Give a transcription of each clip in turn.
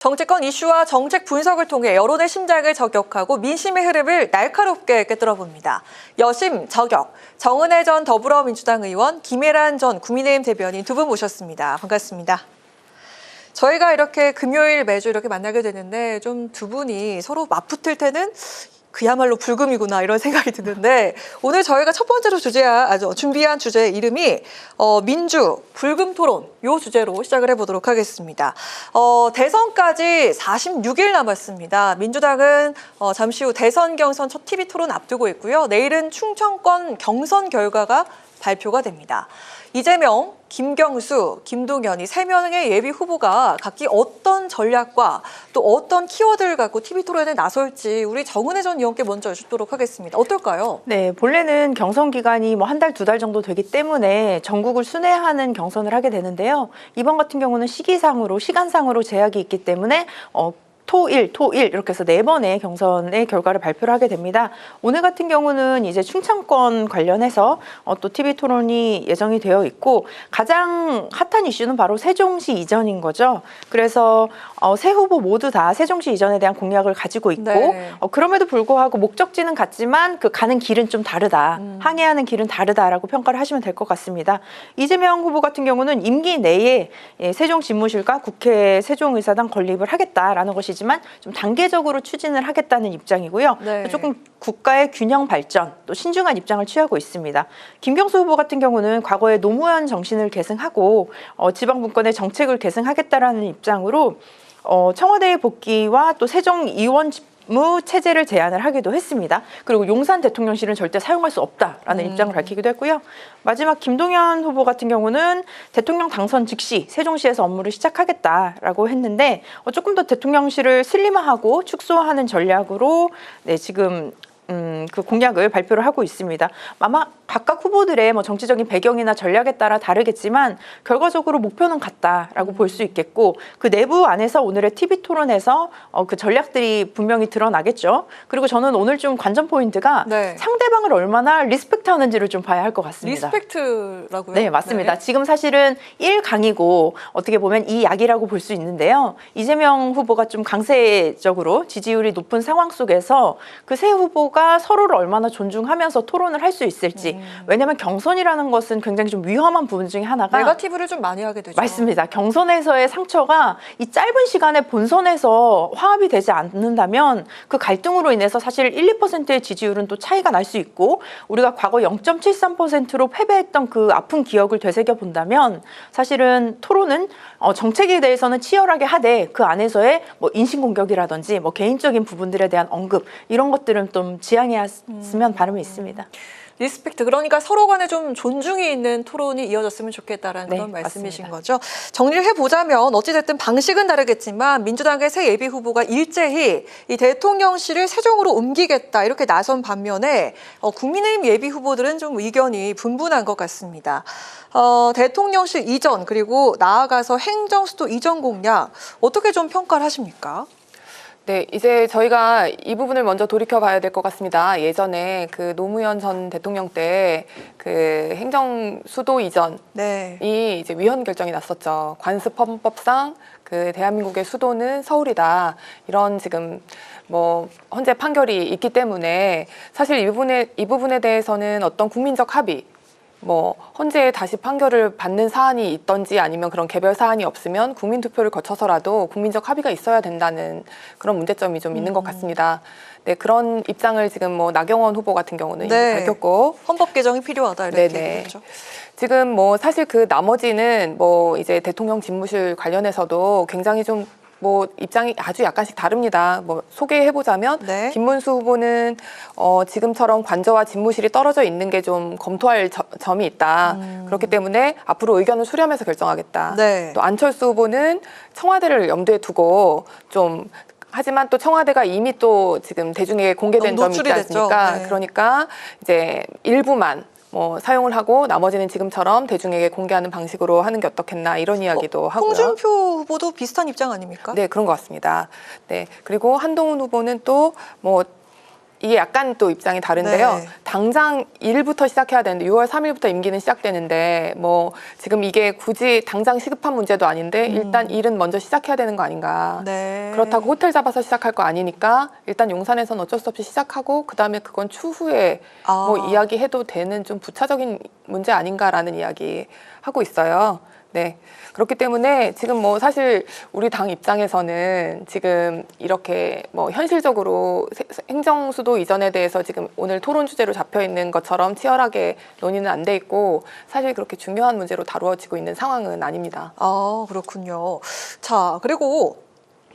정치권 이슈와 정책 분석을 통해 여론의 심장을 저격하고 민심의 흐름을 날카롭게 꿰뚫어봅니다. 여심 저격, 정은혜 전 더불어민주당 의원, 김혜란 전 국민의힘 대변인 두 분 모셨습니다. 반갑습니다. 저희가 이렇게 금요일 매주 이렇게 만나게 되는데 좀 두 분이 서로 맞붙을 때는 그야말로 불금이구나 이런 생각이 드는데 오늘 저희가 첫 번째로 준비한 주제 이름이 민주 불금 토론 요 주제로 시작을 해보도록 하겠습니다. 대선까지 46일 남았습니다. 민주당은 잠시 후 대선 경선 첫 TV 토론 앞두고 있고요. 내일은 충청권 경선 결과가 발표가 됩니다. 이재명, 김경수, 김동연 이 세 명의 예비 후보가 각기 어떤 전략과 또 어떤 키워드를 갖고 TV 토론에 나설지 우리 정은혜 전 의원께 먼저 여쭙도록 하겠습니다. 어떨까요? 네, 본래는 경선 기간이 뭐 한 달, 두 달 정도 되기 때문에 전국을 순회하는 경선을 하게 되는데요. 이번 같은 경우는 시간상으로 제약이 있기 때문에 토일 이렇게 해서 4번의 경선의 결과를 발표를 하게 됩니다. 오늘 같은 경우는 이제 충청권 관련해서 또 TV 토론이 예정이 되어 있고 가장 핫한 이슈는 바로 세종시 이전인 거죠. 그래서 세 후보 모두 다 세종시 이전에 대한 공약을 가지고 있고 네. 그럼에도 불구하고 목적지는 같지만 그 가는 길은 좀 다르다. 항해하는 길은 다르다라고 평가를 하시면 될 것 같습니다. 이재명 후보 같은 경우는 임기 내에 세종집무실과 국회 세종의사당 건립을 하겠다라는 것이지만 좀 단계적으로 추진을 하겠다는 입장이고요. 네. 조금 국가의 균형 발전, 또 신중한 입장을 취하고 있습니다. 김경수 후보 같은 경우는 과거에 노무현 정신을 계승하고 지방분권의 정책을 계승하겠다라는 입장으로 청와대의 복귀와 또 세종 의원 무 체제를 제안을 하기도 했습니다. 그리고 용산 대통령실은 절대 사용할 수 없다라는 입장을 밝히기도 했고요. 마지막 김동연 후보 같은 경우는 대통령 당선 즉시 세종시에서 업무를 시작하겠다라고 했는데 조금 더 대통령실을 슬림화하고 축소하는 전략으로 지금 그 공약을 발표를 하고 있습니다. 아마 각각 후보들의 정치적인 배경이나 전략에 따라 다르겠지만 결과적으로 목표는 같다라고 볼 수 있겠고 그 내부 안에서 오늘의 TV 토론에서 그 전략들이 분명히 드러나겠죠. 그리고 저는 오늘 좀 관전 포인트가 네. 상대방을 얼마나 리스펙트하는지를 좀 봐야 할 것 같습니다. 리스펙트라고요? 네, 맞습니다. 네. 지금 사실은 1강이고 어떻게 보면 2약이라고 볼 수 있는데요. 이재명 후보가 좀 강세적으로 지지율이 높은 상황 속에서 그 세 후보가 서로를 얼마나 존중하면서 토론을 할 수 있을지. 왜냐하면 경선이라는 것은 굉장히 좀 위험한 부분 중에 하나가 네거티브를 좀 많이 하게 되죠. 맞습니다. 경선에서의 상처가 이 짧은 시간에 본선에서 화합이 되지 않는다면 그 갈등으로 인해서 사실 1, 2%의 지지율은 또 차이가 날 수 있고 우리가 과거 0.73%로 패배했던 그 아픈 기억을 되새겨 본다면 사실은 토론은 정책에 대해서는 치열하게 하되 그 안에서의 인신공격이라든지 개인적인 부분들에 대한 언급 이런 것들은 좀 지양해왔으면 바람이 있습니다. 리스펙트, 그러니까 서로 간에 좀 존중이 있는 토론이 이어졌으면 좋겠다라는 네, 그런 말씀이신 맞습니다. 거죠. 정리를 해보자면 어찌됐든 방식은 다르겠지만 민주당의 새 예비 후보가 일제히 이 대통령실을 세종으로 옮기겠다 이렇게 나선 반면에 국민의힘 예비 후보들은 좀 의견이 분분한 것 같습니다. 대통령실 이전 그리고 나아가서 행정수도 이전 공약 어떻게 좀 평가를 하십니까? 네, 이제 저희가 이 부분을 먼저 돌이켜 봐야 될 것 같습니다. 예전에 그 노무현 전 대통령 때 그 행정 수도 이전이 네. 이제 위헌 결정이 났었죠. 관습 헌법상 그 대한민국의 수도는 서울이다. 이런 지금 헌재 판결이 있기 때문에 사실 이 부분에 대해서는 어떤 국민적 합의 헌재에 다시 판결을 받는 사안이 있던지 아니면 그런 개별 사안이 없으면 국민투표를 거쳐서라도 국민적 합의가 있어야 된다는 그런 문제점이 좀 있는 것 같습니다. 네, 그런 입장을 지금 나경원 후보 같은 경우는 네. 밝혔고 헌법 개정이 필요하다 이렇게 네네. 얘기했죠. 지금 사실 그 나머지는 이제 대통령 집무실 관련해서도 굉장히 좀 입장이 아주 약간씩 다릅니다. 소개해보자면 네. 김문수 후보는 지금처럼 관저와 집무실이 떨어져 있는 게 좀 검토할 점이 있다. 그렇기 때문에 앞으로 의견을 수렴해서 결정하겠다. 네. 또 안철수 후보는 청와대를 염두에 두고 하지만 또 청와대가 이미 또 지금 대중에게 공개된 점이 있지 않습니까? 네. 그러니까 이제 일부만 사용을 하고 나머지는 지금처럼 대중에게 공개하는 방식으로 하는 게 어떻겠나 이런 이야기도 하고요. 홍준표 후보도 비슷한 입장 아닙니까? 네, 그런 것 같습니다. 네, 그리고 한동훈 후보는 또 이게 약간 또 입장이 다른데요. 네. 당장 일부터 시작해야 되는데 6월 3일부터 임기는 시작되는데 뭐 지금 이게 굳이 당장 시급한 문제도 아닌데 일단 일은 먼저 시작해야 되는 거 아닌가. 네. 그렇다고 호텔 잡아서 시작할 거 아니니까 일단 용산에서는 어쩔 수 없이 시작하고 그다음에 그건 추후에 뭐 이야기해도 되는 좀 부차적인 문제 아닌가라는 이야기 하고 있어요. 네. 그렇기 때문에 지금 뭐 사실 우리 당 입장에서는 지금 이렇게 뭐 현실적으로 행정수도 이전에 대해서 지금 오늘 토론 주제로 잡혀 있는 것처럼 치열하게 논의는 안 돼 있고 사실 그렇게 중요한 문제로 다루어지고 있는 상황은 아닙니다. 아, 그렇군요. 자, 그리고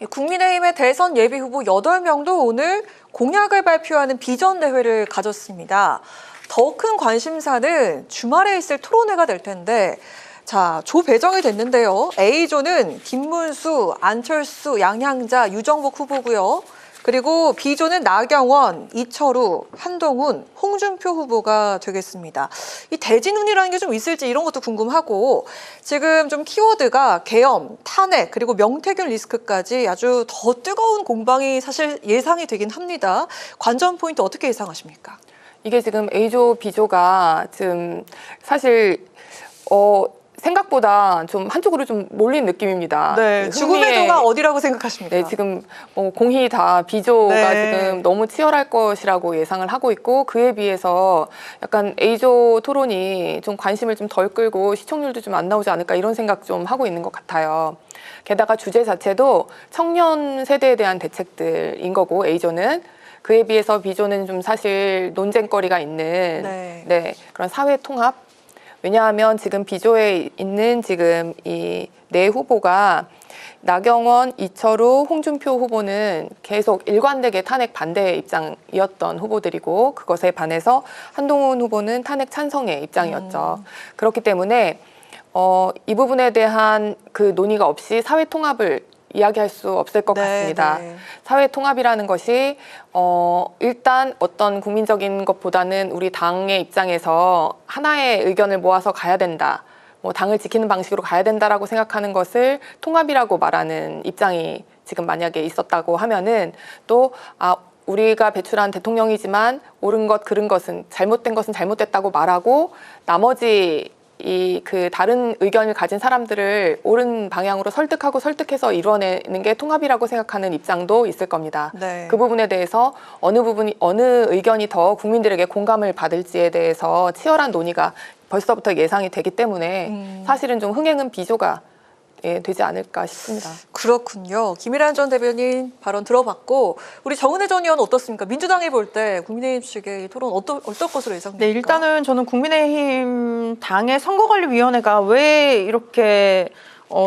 국민의힘의 대선 예비 후보 8명도 오늘 공약을 발표하는 비전대회를 가졌습니다. 더 큰 관심사는 주말에 있을 토론회가 될 텐데 자, 조 배정이 됐는데요. A조는 김문수, 안철수, 양향자, 유정복 후보고요. 그리고 B조는 나경원, 이철우, 한동훈, 홍준표 후보가 되겠습니다. 이 대진운이라는 게 좀 있을지 이런 것도 궁금하고 지금 좀 키워드가 계엄, 탄핵, 그리고 명태균 리스크까지 아주 더 뜨거운 공방이 사실 예상이 되긴 합니다. 관전 포인트 어떻게 예상하십니까? 이게 지금 A조, B조가 지금 사실 생각보다 좀 한쪽으로 좀 몰린 느낌입니다. 네, 죽음의 조가 어디라고 생각하십니까? 네, 지금 공히 다 B조가 네. 지금 너무 치열할 것이라고 예상을 하고 있고 그에 비해서 약간 A조 토론이 좀 관심을 좀 덜 끌고 시청률도 좀 안 나오지 않을까 이런 생각 좀 하고 있는 것 같아요. 게다가 주제 자체도 청년 세대에 대한 대책들인 거고 A조는 그에 비해서 B조는 좀 사실 논쟁거리가 있는 네. 그런 사회 통합. 왜냐하면 지금 B조에 있는 지금 이 네 후보가 나경원, 이철우, 홍준표 후보는 계속 일관되게 탄핵 반대 입장이었던 후보들이고 그것에 반해서 한동훈 후보는 탄핵 찬성의 입장이었죠. 그렇기 때문에 이 부분에 대한 그 논의가 없이 사회 통합을 이야기할 수 없을 것 같습니다. 네. 사회 통합이라는 것이 일단 어떤 국민적인 것보다는 우리 당의 입장에서 하나의 의견을 모아서 가야 된다. 뭐 당을 지키는 방식으로 가야 된다라고 생각하는 것을 통합이라고 말하는 입장이 지금 만약에 있었다고 하면은 또 우리가 배출한 대통령이지만 옳은 것, 그른 것은 잘못됐다고 말하고 나머지 그 다른 의견을 가진 사람들을 옳은 방향으로 설득해서 이루어내는 게 통합이라고 생각하는 입장도 있을 겁니다. 네. 그 부분에 대해서 어느 의견이 더 국민들에게 공감을 받을지에 대해서 치열한 논의가 벌써부터 예상이 되기 때문에 사실은 좀 흥행은 B조가 되지 않을까 싶습니다. 그렇군요. 김일한 전 대변인 발언 들어봤고 우리 정은혜 전 의원 어떻습니까? 민주당이 볼 때 국민의힘 측의 이 토론 어떨 것으로 예상됩니까? 네, 일단은 저는 국민의힘 당의 선거관리위원회가 왜 이렇게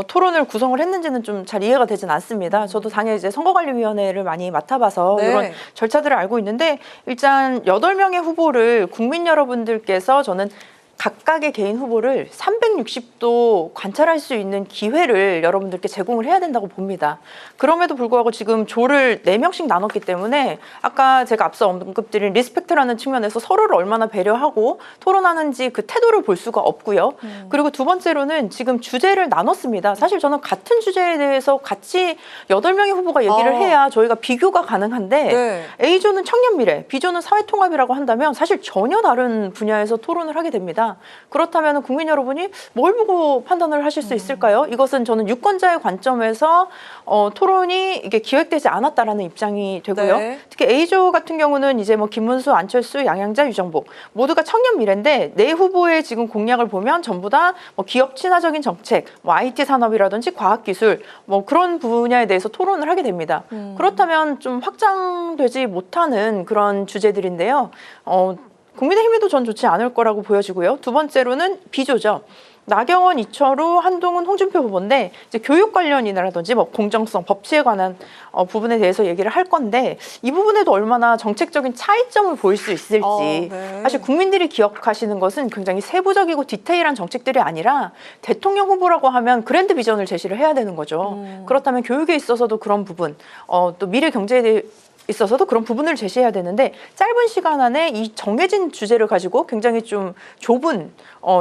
토론을 구성을 했는지는 좀 잘 이해가 되진 않습니다. 저도 당의 이제 선거관리위원회를 많이 맡아봐서 네. 이런 절차들을 알고 있는데 일단 8명의 후보를 국민 여러분들께서 저는 각각의 개인 후보를 360도 관찰할 수 있는 기회를 여러분들께 제공을 해야 된다고 봅니다. 그럼에도 불구하고 지금 조를 4명씩 나눴기 때문에 아까 제가 앞서 언급드린 리스펙트라는 측면에서 서로를 얼마나 배려하고 토론하는지 그 태도를 볼 수가 없고요. 그리고 두 번째로는 지금 주제를 나눴습니다. 사실 저는 같은 주제에 대해서 같이 8명의 후보가 얘기를 해야 저희가 비교가 가능한데 네. A조는 청년 미래, B조는 사회통합이라고 한다면 사실 전혀 다른 분야에서 토론을 하게 됩니다. 그렇다면 국민 여러분이 뭘 보고 판단을 하실 수 있을까요? 이것은 저는 유권자의 관점에서 토론이 이게 기획되지 않았다라는 입장이 되고요. 네. 특히 A조 같은 경우는 이제 뭐 김문수, 안철수, 양향자, 유정복 모두가 청년 미래인데 네 후보의 지금 공약을 보면 전부 다 뭐 기업 친화적인 정책, 뭐 IT 산업이라든지 과학기술 뭐 그런 분야에 대해서 토론을 하게 됩니다. 그렇다면 좀 확장되지 못하는 그런 주제들인데요. 국민의힘에도 전 좋지 않을 거라고 보여지고요. 두 번째로는 B조죠. 나경원, 이철우, 한동훈, 홍준표 후보인데 이제 교육 관련이라든지 뭐 공정성, 법치에 관한 부분에 대해서 얘기를 할 건데 이 부분에도 얼마나 정책적인 차이점을 보일 수 있을지 네. 사실 국민들이 기억하시는 것은 굉장히 세부적이고 디테일한 정책들이 아니라 대통령 후보라고 하면 그랜드 비전을 제시를 해야 되는 거죠. 그렇다면 교육에 있어서도 그런 부분, 또 미래 경제에 대해 있어서도 그런 부분을 제시해야 되는데 짧은 시간 안에 이 정해진 주제를 가지고 굉장히 좀 좁은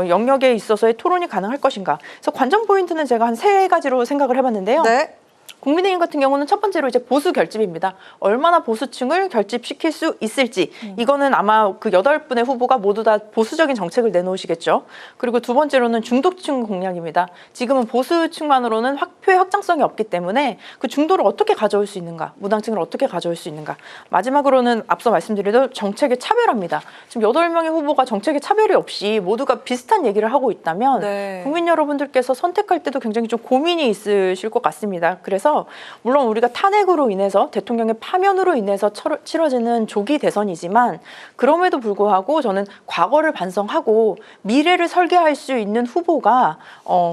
영역에 있어서의 토론이 가능할 것인가. 그래서 관전 포인트는 제가 한 3가지로 생각을 해봤는데요. 네. 국민의힘 같은 경우는 첫 번째로 이제 보수 결집입니다. 얼마나 보수층을 결집시킬 수 있을지 이거는 아마 그 8분의 후보가 모두 다 보수적인 정책을 내놓으시겠죠. 그리고 두 번째로는 중도층 공략입니다. 지금은 보수층만으로는 표의 확장성이 없기 때문에 그 중도를 어떻게 가져올 수 있는가, 무당층을 어떻게 가져올 수 있는가. 마지막으로는 앞서 말씀드린 정책의 차별화입니다. 지금 8명의 후보가 정책의 차별이 없이 모두가 비슷한 얘기를 하고 있다면 네. 국민 여러분들께서 선택할 때도 굉장히 좀 고민이 있으실 것 같습니다. 그래서 물론 우리가 탄핵으로 인해서 대통령의 파면으로 인해서 치러지는 조기 대선이지만 그럼에도 불구하고 저는 과거를 반성하고 미래를 설계할 수 있는 후보가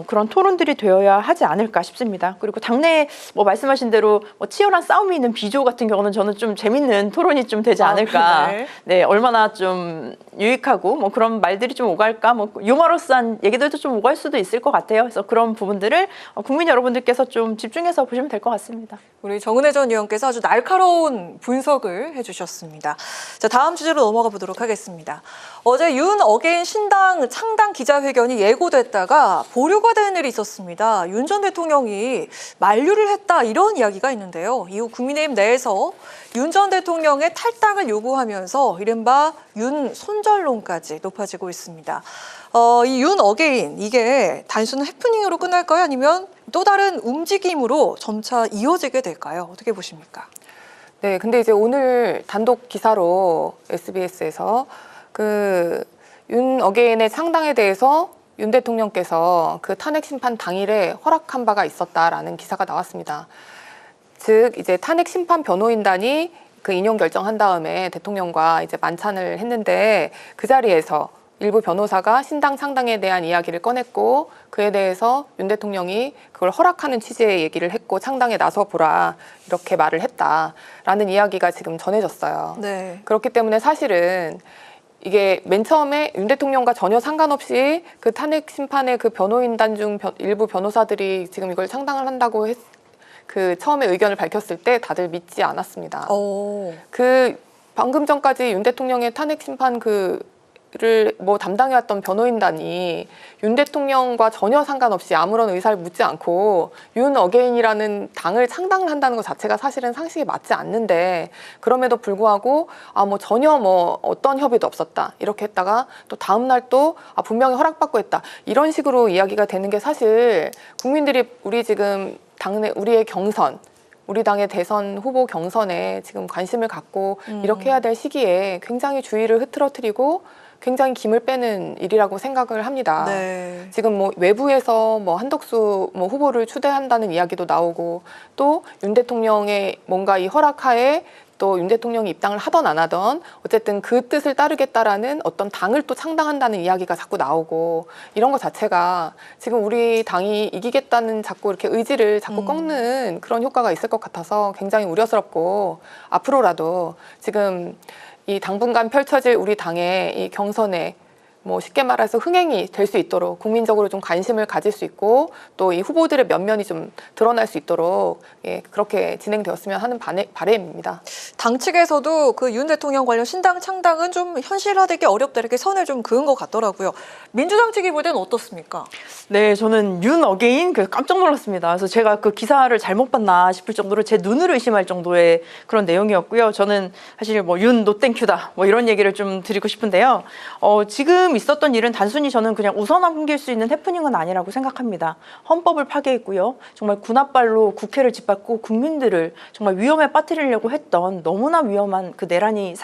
그런 토론들이 되어야 하지 않을까 싶습니다. 그리고 당내에 뭐 말씀하신 대로 뭐 치열한 싸움이 있는 비조 같은 경우는 저는 좀 재밌는 토론이 좀 되지 않을까. 네. 네, 얼마나 좀 유익하고 뭐 그런 말들이 좀 오갈까, 뭐 유머러스한 얘기들도 좀 오갈 수도 있을 것 같아요. 그래서 그런 부분들을 국민 여러분들께서 좀 집중해서 보시면 될 것 같습니다. 우리 정은혜 전 의원께서 아주 날카로운 분석을 해주셨습니다. 자, 다음 주제로 넘어가 보도록 하겠습니다. 어제 윤 어게인 신당 창당 기자회견이 예고됐다가 보류가 된 일이 있었습니다. 윤 전 대통령이 만류를 했다 이런 이야기가 있는데요. 이후 국민의힘 내에서 윤 전 대통령의 탈당을 요구하면서 이른바 윤 손절론까지 높아지고 있습니다. 이 윤 어게인 이게 단순한 해프닝으로 끝날까요? 아니면 또 다른 움직임으로 점차 이어지게 될까요? 어떻게 보십니까? 네, 근데 이제 오늘 단독 기사로 SBS에서 그 윤 어게인의 창당에 대해서 윤 대통령께서 그 탄핵 심판 당일에 허락한 바가 있었다라는 기사가 나왔습니다. 즉 이제 탄핵 심판 변호인단이 그 인용 결정한 다음에 대통령과 이제 만찬을 했는데 그 자리에서 일부 변호사가 신당 창당에 대한 이야기를 꺼냈고 그에 대해서 윤 대통령이 그걸 허락하는 취지의 얘기를 했고 창당에 나서 보라 이렇게 말을 했다라는 이야기가 지금 전해졌어요. 네. 그렇기 때문에 사실은 이게 맨 처음에 윤 대통령과 전혀 상관없이 그 탄핵 심판의 그 변호인단 중 일부 변호사들이 지금 이걸 창당을 한다고 그 처음에 의견을 밝혔을 때 다들 믿지 않았습니다. 그 방금 전까지 윤 대통령의 탄핵 심판 를 뭐 담당해왔던 변호인단이 윤 대통령과 전혀 상관없이 아무런 의사를 묻지 않고 윤 어게인이라는 당을 창당을 한다는 것 자체가 사실은 상식에 맞지 않는데 그럼에도 불구하고 뭐 전혀 뭐 어떤 협의도 없었다 이렇게 했다가 또 다음 날 또 분명히 허락받고 했다 이런 식으로 이야기가 되는 게 사실 국민들이 우리 지금 당내 우리의 경선 우리 당의 대선 후보 경선에 지금 관심을 갖고 이렇게 해야 될 시기에 굉장히 주의를 흐트러뜨리고 굉장히 김을 빼는 일이라고 생각을 합니다. 네. 지금 뭐 외부에서 뭐 한덕수 뭐 후보를 추대한다는 이야기도 나오고 또 윤 대통령의 뭔가 이 허락하에 또 윤 대통령이 입당을 하던 안 하던 어쨌든 그 뜻을 따르겠다라는 어떤 당을 또 창당한다는 이야기가 자꾸 나오고 이런 것 자체가 지금 우리 당이 이기겠다는 자꾸 이렇게 의지를 자꾸 꺾는 그런 효과가 있을 것 같아서 굉장히 우려스럽고 앞으로라도 지금 이 당분간 펼쳐질 우리 당의 이 경선에 뭐 쉽게 말해서 흥행이 될 수 있도록 국민적으로 좀 관심을 가질 수 있고 또 이 후보들의 면면이 좀 드러날 수 있도록 그렇게 진행되었으면 하는 바람입니다. 당 측에서도 그 윤 대통령 관련 신당 창당은 좀 현실화되기 어렵다 이렇게 선을 좀 그은 것 같더라고요. 민주당 측이 볼 때는 어떻습니까? 네, 저는 윤 어게인 깜짝 놀랐습니다. 그래서 제가 그 기사를 잘못 봤나 싶을 정도로 제 눈을 의심할 정도의 그런 내용이었고요. 저는 사실 뭐 윤 노땡큐다 뭐 이런 얘기를 좀 드리고 싶은데요. 지금 있었던 일은 단순히 저는 그냥 웃어넘길 수 있는 해프닝은 아니라고 생각합니다. 헌법을 파괴했고요. 정말 군합발로 국회를 짓밟고 국민들을 정말 위험에 빠뜨리려고 했던 너무나 위험한 그 내란이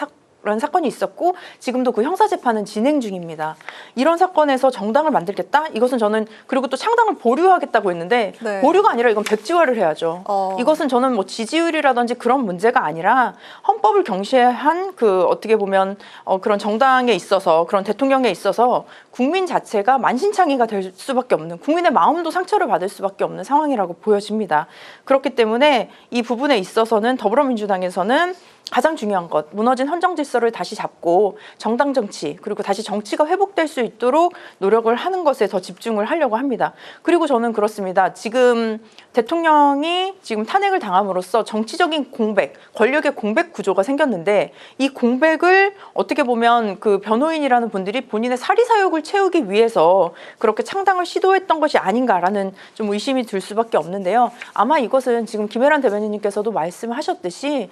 라는 사건이 있었고 지금도 그 형사재판은 진행 중입니다. 이런 사건에서 정당을 만들겠다? 이것은 저는 그리고 또 창당을 보류하겠다고 했는데 네. 보류가 아니라 이건 백지화를 해야죠. 이것은 저는 뭐 지지율이라든지 그런 문제가 아니라 헌법을 경시한 그 어떻게 보면 그런 정당에 있어서 그런 대통령에 있어서 국민 자체가 만신창이가 될 수밖에 없는 국민의 마음도 상처를 받을 수밖에 없는 상황이라고 보여집니다. 그렇기 때문에 이 부분에 있어서는 더불어민주당에서는 가장 중요한 것, 무너진 헌정 질서를 다시 잡고 정당 정치, 그리고 다시 정치가 회복될 수 있도록 노력을 하는 것에 더 집중을 하려고 합니다. 그리고 저는 그렇습니다. 지금 대통령이 지금 탄핵을 당함으로써 정치적인 공백, 권력의 공백 구조가 생겼는데, 이 공백을 어떻게 보면 그 변호인이라는 분들이 본인의 사리사욕을 채우기 위해서 그렇게 창당을 시도했던 것이 아닌가라는 좀 의심이 들 수밖에 없는데요. 아마 이것은 지금 김혜란 대변인님께서도 말씀하셨듯이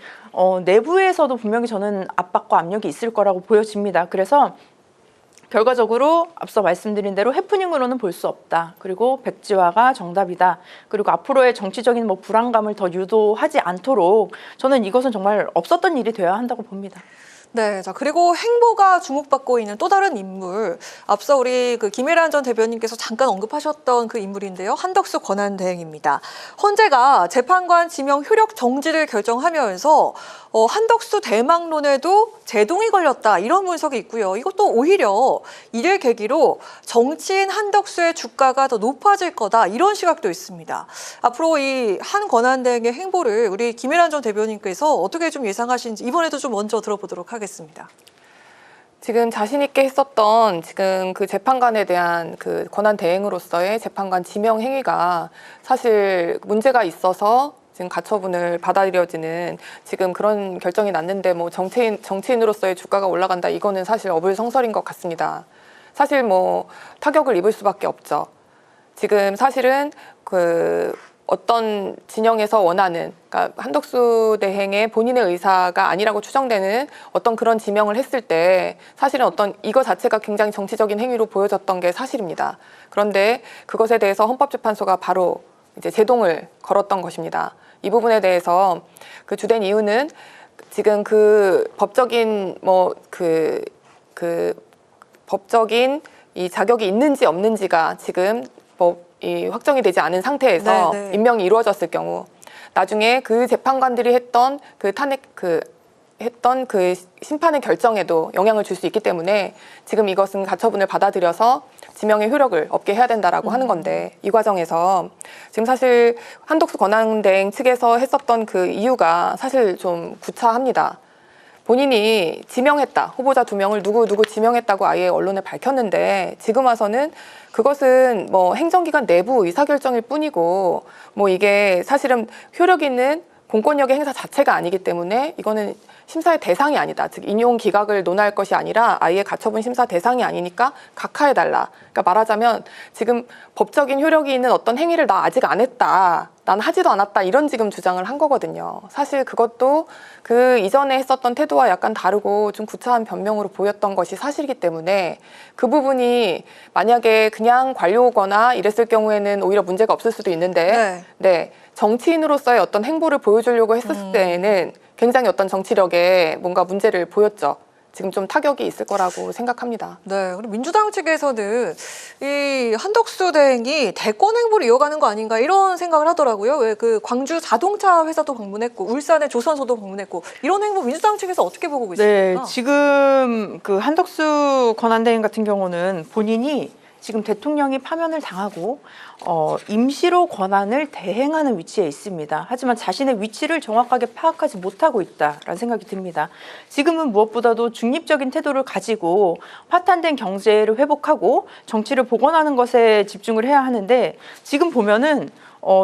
내부에서도 분명히 저는 압박과 압력이 있을 거라고 보여집니다. 그래서 결과적으로 앞서 말씀드린 대로 해프닝으로는 볼 수 없다. 그리고 백지화가 정답이다. 그리고 앞으로의 정치적인 불안감을 더 유도하지 않도록 저는 이것은 정말 없었던 일이 되어야 한다고 봅니다. 네, 자 그리고 행보가 주목받고 있는 또 다른 인물, 앞서 우리 그 김혜란 전 대변인께서 잠깐 언급하셨던 그 인물인데요, 한덕수 권한대행입니다. 헌재가 재판관 지명 효력 정지를 결정하면서 한덕수 대망론에도 제동이 걸렸다, 이런 분석이 있고요. 이것도 오히려 이를 계기로 정치인 한덕수의 주가가 더 높아질 거다, 이런 시각도 있습니다. 앞으로 이 한 권한대행의 행보를 우리 김혜란 전 대변인께서 어떻게 좀 예상하시는지 이번에도 좀 먼저 들어보도록 하겠습니다. 지금 자신 있게 했었던 지금 그 재판관에 대한 그 권한 대행으로서의 재판관 지명 행위가 사실 문제가 있어서 지금 가처분을 받아들여지는 지금 그런 결정이 났는데 정치인으로서의 주가가 올라간다, 이거는 사실 어불성설인 것 같습니다. 사실 타격을 입을 수밖에 없죠. 지금 사실은 그 어떤 진영에서 원하는, 그러니까 한덕수 대행의 본인의 의사가 아니라고 추정되는 어떤 그런 지명을 했을 때 사실은 이거 자체가 굉장히 정치적인 행위로 보여졌던 게 사실입니다. 그런데 그것에 대해서 헌법재판소가 바로 이제 제동을 걸었던 것입니다. 이 부분에 대해서 그 주된 이유는 지금 그 법적인 법적인 이 자격이 있는지 없는지가 지금 확정이 되지 않은 상태에서 네네. 임명이 이루어졌을 경우 나중에 그 재판관들이 했던 그 심판의 결정에도 영향을 줄 수 있기 때문에 지금 이것은 가처분을 받아들여서 지명의 효력을 없게 해야 된다라고 하는 건데, 이 과정에서 지금 사실 한덕수 권한대행 측에서 했었던 그 이유가 사실 좀 구차합니다. 본인이 지명했다, 후보자 2명을 누구 지명했다고 아예 언론에 밝혔는데, 지금 와서는 그것은 행정기관 내부 의사결정일 뿐이고 이게 사실은 효력 있는 공권력의 행사 자체가 아니기 때문에 이거는 심사의 대상이 아니다. 즉 인용 기각을 논할 것이 아니라 아예 가처분 심사 대상이 아니니까 각하해달라. 그러니까 말하자면 지금 법적인 효력이 있는 어떤 행위를 나 아직 안 했다, 난 하지도 않았다, 이런 지금 주장을 한 거거든요. 사실 그것도 그 이전에 했었던 태도와 약간 다르고 좀 구차한 변명으로 보였던 것이 사실이기 때문에 그 부분이 만약에 그냥 관료거나 이랬을 경우에는 오히려 문제가 없을 수도 있는데 네, 정치인으로서의 어떤 행보를 보여주려고 했었을 때에는 굉장히 어떤 정치력에 뭔가 문제를 보였죠. 지금 좀 타격이 있을 거라고 생각합니다. 네, 그리고 민주당 측에서는 이 한덕수 대행이 대권 행보를 이어가는 거 아닌가, 이런 생각을 하더라고요. 왜 그 광주 자동차 회사도 방문했고 울산의 조선소도 방문했고, 이런 행보 민주당 측에서 어떻게 보고 있습니까? 네, 지금 그 한덕수 권한대행 같은 경우는 본인이 지금 대통령이 파면을 당하고 임시로 권한을 대행하는 위치에 있습니다. 하지만 자신의 위치를 정확하게 파악하지 못하고 있다라는 생각이 듭니다. 지금은 무엇보다도 중립적인 태도를 가지고 파탄된 경제를 회복하고 정치를 복원하는 것에 집중을 해야 하는데, 지금 보면은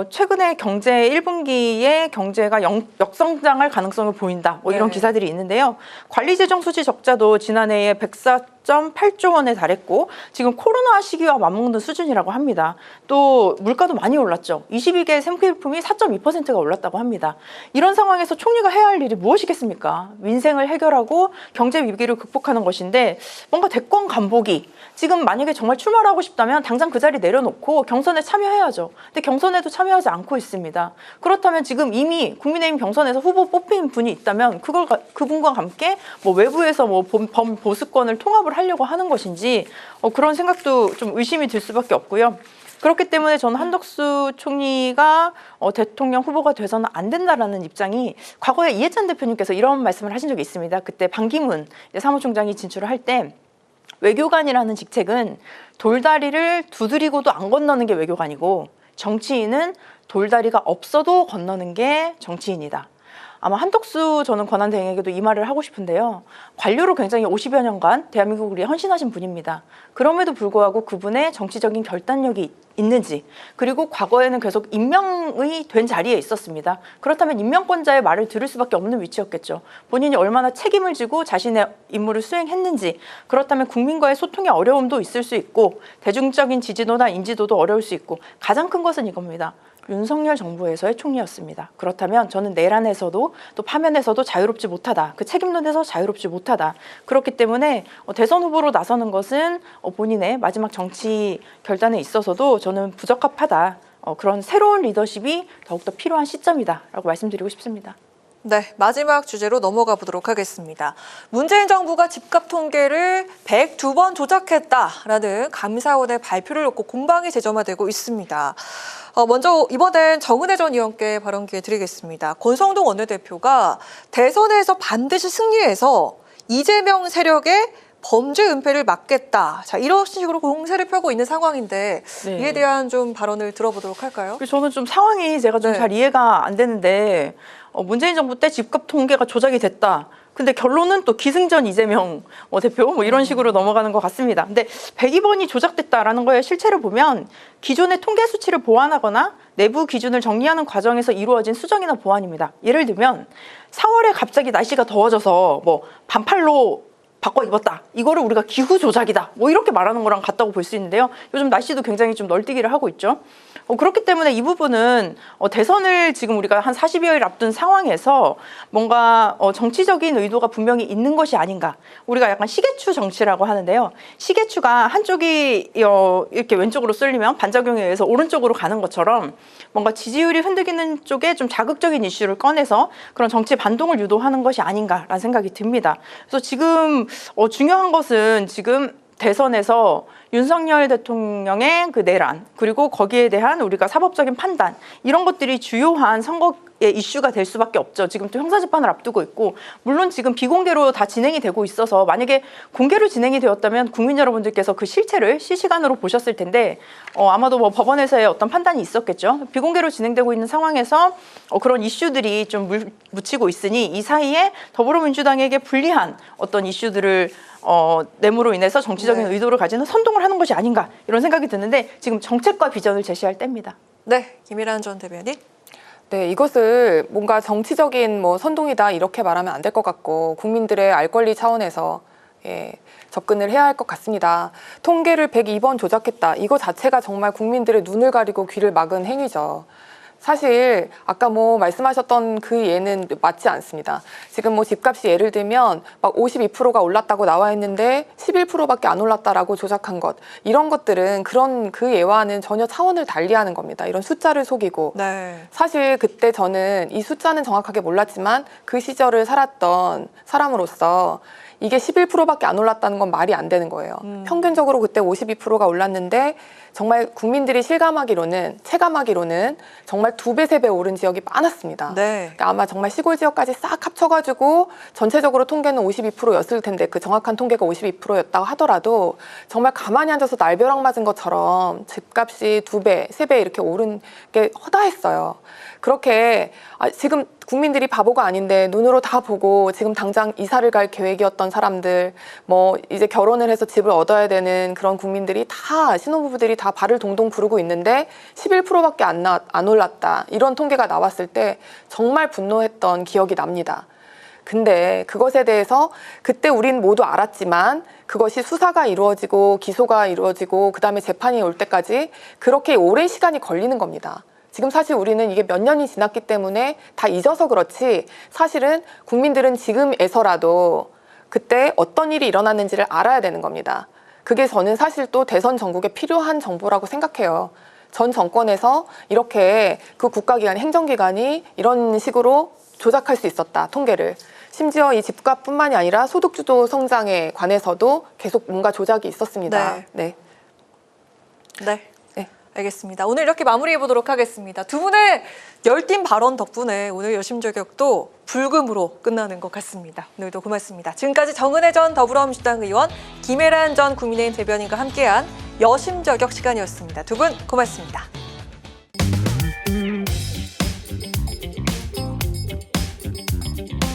최근에 경제 1분기에 경제가 역성장할 가능성을 보인다, 이런 기사들이 있는데요. 관리재정 수지 적자도 지난해에 104.8조 원에 달했고 지금 코로나 시기와 맞먹는 수준이라고 합니다. 또 물가도 많이 올랐죠. 22개 생필품이 4.2%가 올랐다고 합니다. 이런 상황에서 총리가 해야 할 일이 무엇이겠습니까? 민생을 해결하고 경제 위기를 극복하는 것인데, 뭔가 대권 간보기, 지금 만약에 정말 출마를 하고 싶다면 당장 그 자리 내려놓고 경선에 참여해야죠. 근데 경선에도 참여하지 않고 있습니다. 그렇다면 지금 이미 국민의힘 경선에서 후보 뽑힌 분이 있다면 그분과 함께 외부에서 보수권을 통합을 하려고 하는 것인지 그런 생각도 좀 의심이 들 수밖에 없고요. 그렇기 때문에 저는 한덕수 총리가 대통령 후보가 돼서는 안 된다라는 입장이, 과거에 이해찬 대표님께서 이런 말씀을 하신 적이 있습니다. 그때 반기문 사무총장이 진출을 할 때 외교관이라는 직책은 돌다리를 두드리고도 안 건너는 게 외교관이고, 정치인은 돌다리가 없어도 건너는 게 정치인이다. 아마 한덕수 저는 권한대행에게도 이 말을 하고 싶은데요. 관료로 굉장히 50여 년간 대한민국을 위해 헌신하신 분입니다. 그럼에도 불구하고 그분의 정치적인 결단력이 있는지, 그리고 과거에는 계속 임명이 된 자리에 있었습니다. 그렇다면 임명권자의 말을 들을 수밖에 없는 위치였겠죠. 본인이 얼마나 책임을 지고 자신의 임무를 수행했는지, 그렇다면 국민과의 소통에 어려움도 있을 수 있고 대중적인 지지도나 인지도도 어려울 수 있고, 가장 큰 것은 이겁니다. 윤석열 정부에서의 총리였습니다. 그렇다면 저는 내란에서도 또 파면에서도 자유롭지 못하다. 그 책임론에서 자유롭지 못하다. 그렇기 때문에 대선 후보로 나서는 것은 본인의 마지막 정치 결단에 있어서도 저는 부적합하다. 그런 새로운 리더십이 더욱더 필요한 시점이다라고 말씀드리고 싶습니다. 네, 마지막 주제로 넘어가 보도록 하겠습니다. 문재인 정부가 집값 통계를 102번 조작했다라는 감사원의 발표를 놓고 공방이 재점화되고 있습니다. 먼저 이번엔 정은혜 전 의원께 발언 기회 드리겠습니다. 권성동 원내대표가 대선에서 반드시 승리해서 이재명 세력의 범죄 은폐를 막겠다. 자, 이런 식으로 공세를 펴고 있는 상황인데 네. 이에 대한 좀 발언을 들어보도록 할까요? 저는 좀 상황이 제가 좀 네. 잘 이해가 안 되는데 문재인 정부 때 집값 통계가 조작이 됐다. 근데 결론은 또 기승전 이재명 대표 뭐 이런 식으로 넘어가는 것 같습니다. 근데 102번이 조작됐다라는 거에 실체를 보면 기존의 통계 수치를 보완하거나 내부 기준을 정리하는 과정에서 이루어진 수정이나 보완입니다. 예를 들면 4월에 갑자기 날씨가 더워져서 뭐 반팔로 바꿔 입었다. 이거를 우리가 기후 조작이다. 뭐 이렇게 말하는 거랑 같다고 볼 수 있는데요. 요즘 날씨도 굉장히 좀 널뛰기를 하고 있죠. 그렇기 때문에 이 부분은 대선을 지금 우리가 한 40여일 앞둔 상황에서 뭔가 정치적인 의도가 분명히 있는 것이 아닌가. 우리가 약간 시계추 정치라고 하는데요. 시계추가 한쪽이 이렇게 왼쪽으로 쏠리면 반작용에 의해서 오른쪽으로 가는 것처럼 뭔가 지지율이 흔들리는 쪽에 좀 자극적인 이슈를 꺼내서 그런 정치 반동을 유도하는 것이 아닌가라는 생각이 듭니다. 그래서 지금 중요한 것은 지금 대선에서 윤석열 대통령의 그 내란, 그리고 거기에 대한 우리가 사법적인 판단, 이런 것들이 주요한 선거의 이슈가 될 수밖에 없죠. 지금 또 형사재판을 앞두고 있고, 물론 지금 비공개로 다 진행이 되고 있어서 만약에 공개로 진행이 되었다면 국민 여러분들께서 그 실체를 실시간으로 보셨을 텐데 아마도 뭐 법원에서의 어떤 판단이 있었겠죠. 비공개로 진행되고 있는 상황에서 그런 이슈들이 좀 묻히고 있으니 이 사이에 더불어민주당에게 불리한 어떤 이슈들을 내므로 인해서 정치적인 의도를 가지는 선동을 하는 것이 아닌가, 이런 생각이 드는데 지금 정책과 비전을 제시할 때입니다. 네, 김일한 전 대변인. 네, 이것을 뭔가 정치적인 선동이다 이렇게 말하면 안 될 것 같고 국민들의 알 권리 차원에서 접근을 해야 할 것 같습니다. 통계를 102번 조작했다. 이거 자체가 정말 국민들의 눈을 가리고 귀를 막은 행위죠. 사실 아까 말씀하셨던 그 예는 맞지 않습니다. 지금 집값이 예를 들면 막 52%가 올랐다고 나와 있는데 11%밖에 안 올랐다라고 조작한 것, 이런 것들은 그 예와는 전혀 차원을 달리하는 겁니다. 이런 숫자를 속이고. 네. 사실 그때 저는 이 숫자는 정확하게 몰랐지만 그 시절을 살았던 사람으로서 이게 11%밖에 안 올랐다는 건 말이 안 되는 거예요. 평균적으로 그때 52%가 올랐는데 정말 국민들이 체감하기로는 정말 2배, 3배 오른 지역이 많았습니다. 네. 그러니까 아마 정말 시골 지역까지 싹 합쳐가지고 전체적으로 통계는 52%였을 텐데 그 정확한 통계가 52%였다고 하더라도 정말 가만히 앉아서 날벼락 맞은 것처럼 집값이 2배, 3배 이렇게 오른 게 허다했어요. 그렇게 지금 국민들이 바보가 아닌데 눈으로 다 보고 지금 당장 이사를 갈 계획이었던 사람들, 이제 결혼을 해서 집을 얻어야 되는 그런 국민들이 다, 신혼부부들이 다 발을 동동 구르고 있는데 11%밖에 안 올랐다, 이런 통계가 나왔을 때 정말 분노했던 기억이 납니다. 근데 그것에 대해서 그때 우린 모두 알았지만 그것이 수사가 이루어지고 기소가 이루어지고 그 다음에 재판이 올 때까지 그렇게 오랜 시간이 걸리는 겁니다. 지금 사실 우리는 이게 몇 년이 지났기 때문에 다 잊어서 그렇지, 사실은 국민들은 지금에서라도 그때 어떤 일이 일어났는지를 알아야 되는 겁니다. 그게 저는 사실 또 대선 전국에 필요한 정보라고 생각해요. 전 정권에서 이렇게 그 국가기관, 행정기관이 이런 식으로 조작할 수 있었다, 통계를. 심지어 이 집값뿐만이 아니라 소득주도 성장에 관해서도 계속 뭔가 조작이 있었습니다. 네. 알겠습니다. 오늘 이렇게 마무리해 보도록 하겠습니다. 두 분의 열띤 발언 덕분에 오늘 여심저격도 불금으로 끝나는 것 같습니다. 오늘도 고맙습니다. 지금까지 정은혜 전 더불어민주당 의원, 김혜란 전 국민의힘 대변인과 함께한 여심저격 시간이었습니다. 두 분 고맙습니다. 있습니다.